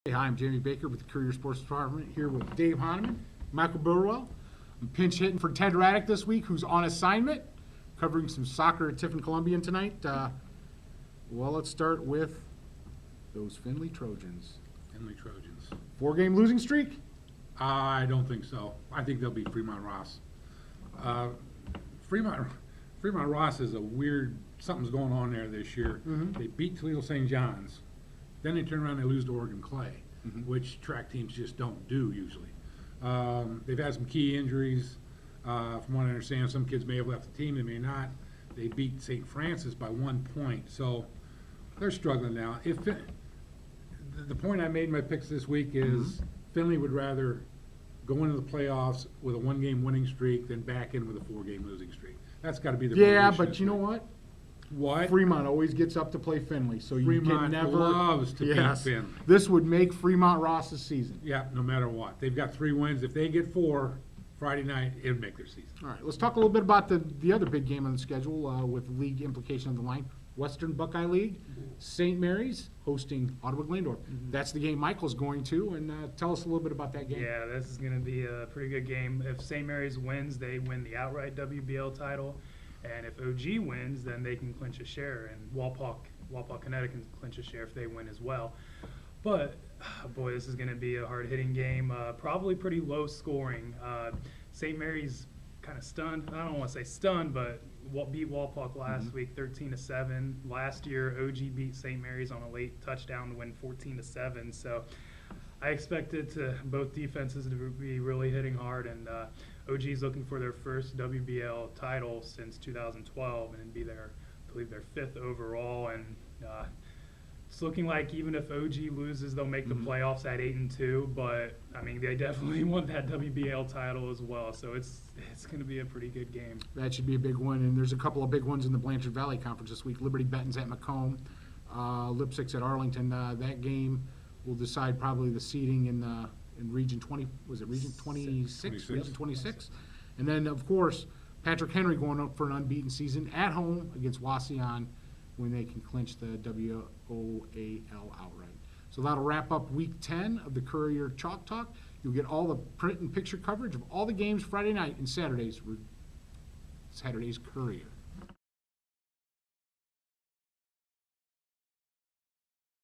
Hey, hi, I'm Jamie Baker with the Courier Sports Department here with Dave Hanneman, Michael Burwell. I'm pinch hitting for Ted Raddick this week, who's on assignment, covering some soccer at Tiffin Columbian tonight. Well, let's start with those Findlay Trojans. Findlay Trojans. 4-game losing streak? I don't think so. I think they'll beat Fremont Ross. Fremont Ross is a weird, something's going on there this year. They beat Toledo St. John's. Then they turn around and they lose to Oregon Clay, which track teams just don't do usually. They've had some key injuries. From what I understand, some kids may have left the team, they may not. They beat St. Francis by 1 point, so they're struggling now. The point I made in my picks this week is Findlay would rather go into the playoffs with a 1-game winning streak than back in with a 4-game losing streak. That's got to be the Yeah, but you know what? What? Fremont always gets up to play Findlay, so you can never. Loves to beat Findlay. This would make Fremont Ross's season. Yeah, no matter what. They've got 3 wins. If they get 4 Friday night, it would make their season. All right, let's talk a little bit about the other big game on the schedule with league implication of the line. Western Buckeye League, St. Mary's hosting Ottawa-Glandorf. That's the game Michael's going to, and tell us a little bit about that game. Yeah, this is going to be a pretty good game. If St. Mary's wins, they win the outright WBL title. And if OG wins, then they can clinch a share, and Walpaugh, Connecticut can clinch a share if they win as well. But, boy, this is going to be a hard-hitting game, probably pretty low scoring. St. Mary's kind of stunned. I don't want to say stunned, but beat Walpaugh last week 13-7. Last year, OG beat St. Mary's on a late touchdown to win 14-7. So I expected both defenses to be really hitting hard, and OG's looking for their first WBL title since 2012, and it'd be their, I believe, their 5th overall. And it's looking like even if OG loses, they'll make the playoffs at 8-2. But I mean, they definitely want that WBL title as well. So it's going to be a pretty good game. That should be a big one, and there's a couple of big ones in the Blanchard Valley Conference this week. Liberty Benton's at Macomb, Lipsick's at Arlington. That game will decide probably the seeding in Region 20. Was it Region 26? Region 26. And then, of course, Patrick Henry going up for an unbeaten season at home against Wauseon when they can clinch the WOAL outright. So that'll wrap up Week 10 of the Courier Chalk Talk. You'll get all the print and picture coverage of all the games Friday night and Saturday's Courier.